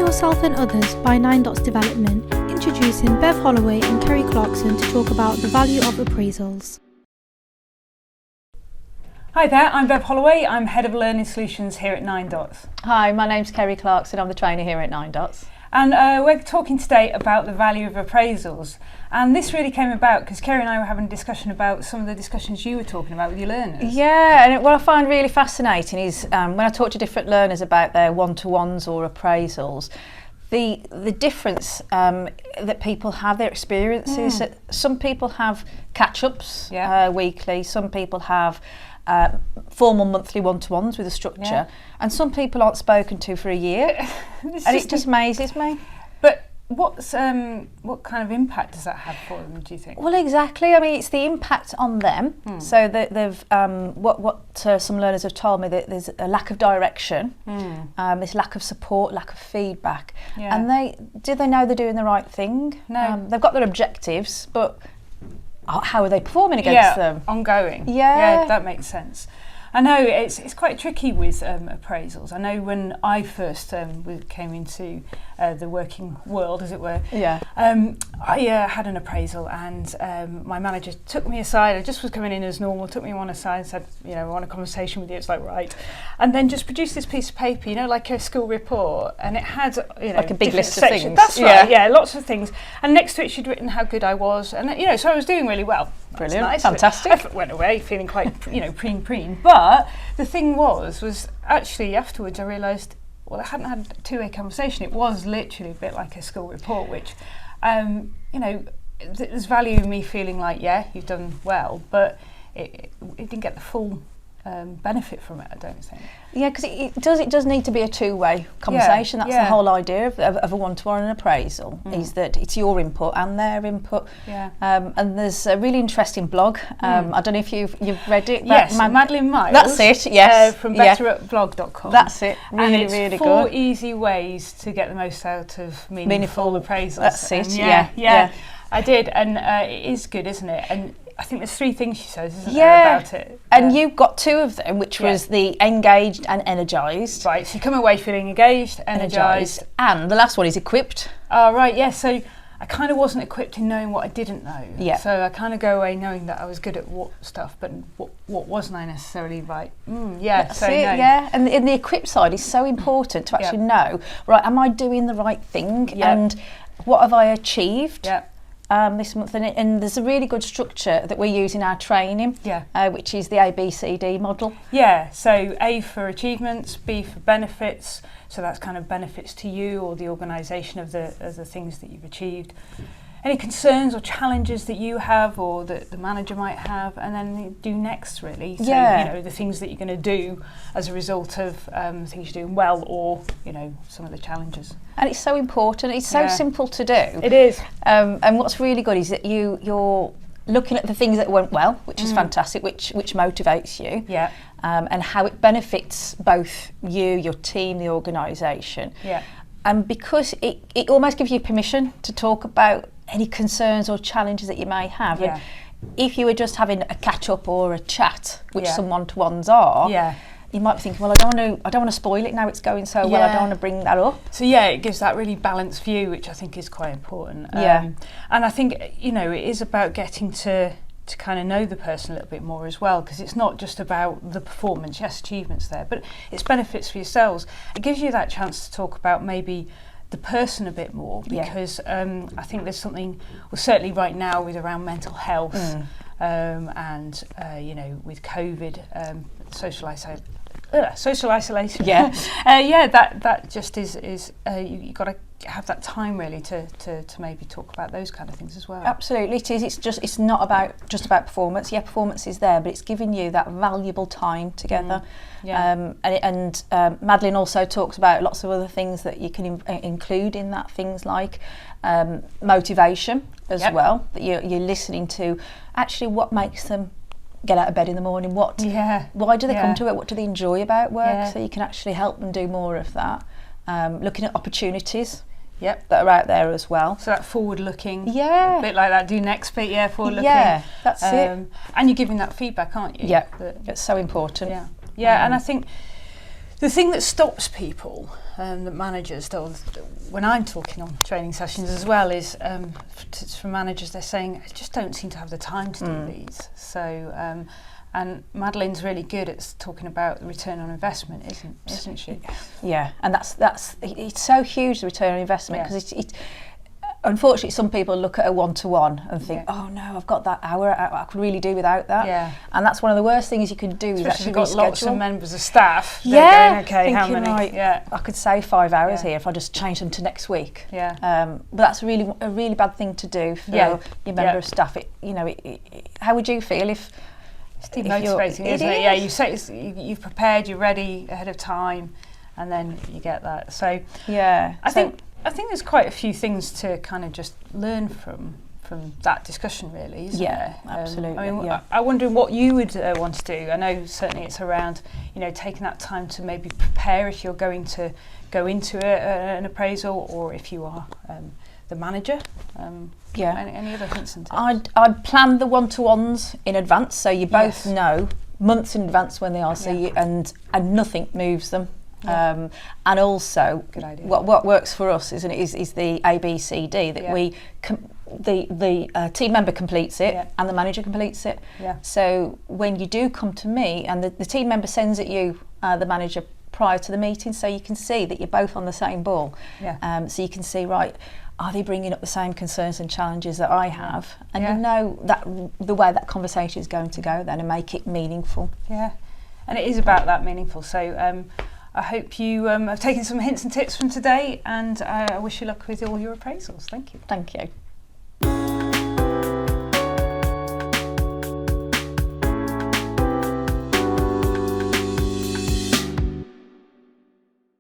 yourself and others by 9 Dots Development, introducing Bev Holloway and Kerry Clarkson to talk about the value of appraisals. Hi there, I'm Bev Holloway. I'm Head of Learning Solutions here at 9 Dots. Hi, my name's Kerry Clarkson. I'm the trainer here at 9 Dots. And we're talking today about the value of appraisals. And this really came about because Kerry and I were having a discussion about some of the discussions you were talking about with your learners. Yeah, and what I find really fascinating is when I talk to different learners about their one-to-ones or appraisals, the difference that people have, their experiences. Some people have catch-ups weekly, some people have formal monthly one-to-ones with a structure, and some people aren't spoken to for a year, and it just amazes me. But what kind of impact does that have for them, do you think? Well, exactly. I mean, it's the impact on them. So that they've some learners have told me that there's a lack of direction, this lack of support, lack of feedback, and they know they're doing the right thing. No, they've got their objectives, but how are they performing against them? Ongoing. Yeah, that makes sense. I know it's quite tricky with appraisals. I know when I first came into the working world, as it were, I had an appraisal, and my manager took me aside. I just was coming in as normal, took me on aside and said, I want a conversation with you. It's like, right. And then just produced this piece of paper, like a school report, and it had, like a big list of sections. things. That's right, lots of things. And next to it, she'd written how good I was, and so I was doing really well. Brilliant, nice. fantastic. I went away feeling quite, preen. But the thing was actually afterwards I realised, well, I hadn't had a two-way conversation. It was literally a bit like a school report, which, there's value in me feeling like, you've done well, but it didn't get the full benefit from it, I don't think. Yeah, because it does need to be a two-way conversation. That's the whole idea of a one-to-one and appraisal, is that it's your input and their input. And there's a really interesting blog. I don't know if you've read it. Yes, Madeline Miles. That's it, yes. From betterupblog.com. That's it, really, and it's really 4 good. Easy ways to get the most out of meaningful appraisals. That's it, yeah. I did, and it is good, isn't it? And I think there's 3 things she says, isn't there, about it? And you've got 2 of them, which was the engaged and energised. Right, so you come away feeling engaged, energised. And the last one is equipped. Oh, right, so I kind of wasn't equipped in knowing what I didn't know. Yeah. So I kind of go away knowing that I was good at stuff, but what wasn't I necessarily right? That's it, And the equipped side is so important to actually know, right, am I doing the right thing? And what have I achieved? This month, and there's a really good structure that we use in our training, which is the ABCD model. So A for achievements, B for benefits, so that's kind of benefits to you or the organisation of the things that you've achieved. Any concerns or challenges that you have or that the manager might have, and then do next, really. So, the things that you're going to do as a result of things you're doing well, or, some of the challenges. And it's so important. It's so simple to do. It is. And what's really good is that you're looking at the things that went well, which is fantastic, which motivates you. And how it benefits both you, your team, the organisation. And because it almost gives you permission to talk about any concerns or challenges that you may have. And if you were just having a catch-up or a chat, which some one-to-ones are, you might be thinking, well, I don't want to spoil it now it's going so well, I don't want to bring that up. So it gives that really balanced view, which I think is quite important. And I think, it is about getting to kind of know the person a little bit more as well, because it's not just about the performance, yes, achievements there, but it's benefits for yourselves. It gives you that chance to talk about maybe the person a bit more, because I think there's something, well, certainly right now with around mental health and with COVID, social isolation. That just is you got to have that time really to maybe talk about those kind of things as well. Absolutely, it is. It's not just about performance. Performance is there, but it's giving you that valuable time together. Madeline also talks about lots of other things that you can include in that, things like motivation as well, that you're listening to actually what makes them get out of bed in the morning, why do they come to it, what do they enjoy about work, so you can actually help them do more of that. Looking at opportunities that are out there as well. So that forward looking, a bit like that do next bit, forward looking. That's it. And you're giving that feedback, aren't you? It's so important. And I think The thing that stops people, that managers, when I'm talking on training sessions as well, is from managers, they're saying, I just don't seem to have the time to do these. So, and Madeleine's really good at talking about the return on investment, isn't she? Yeah, and that's it's so huge, the return on investment, because it's unfortunately, some people look at a one-to-one and think, oh no, I've got that hour, I could really do without that. Yeah. And that's one of the worst things you can do, is actually got reschedule. Lots of members of staff. Yeah. Going, okay, how many? Right, I could save 5 hours here if I just change them to next week. Yeah. But that's a really bad thing to do for your member of staff. How would you feel if? It's demotivating, isn't it? Yeah, you say you've prepared, you're ready ahead of time, and then you get that. So yeah, I think there's quite a few things to kind of just learn from that discussion, really, isn't there? Absolutely. I mean, I wonder what you would want to do. I know certainly it's around, taking that time to maybe prepare if you're going to go into an appraisal, or if you are the manager. Any other hints and tips? I'd plan the one-to-ones in advance, so you both know months in advance when they are, so you, and nothing moves them. And also, what works for us is the ABCD, that the team member completes it and the manager completes it. Yeah. So when you do come to me, and the team member sends it you, the manager, prior to the meeting, so you can see that you're both on the same ball. Yeah. So you can see, right, are they bringing up the same concerns and challenges that I have? And you know that the way that conversation is going to go then, and make it meaningful. Yeah, and it is about that meaningful. So I hope you have taken some hints and tips from today, and I wish you luck with all your appraisals. Thank you. Thank you.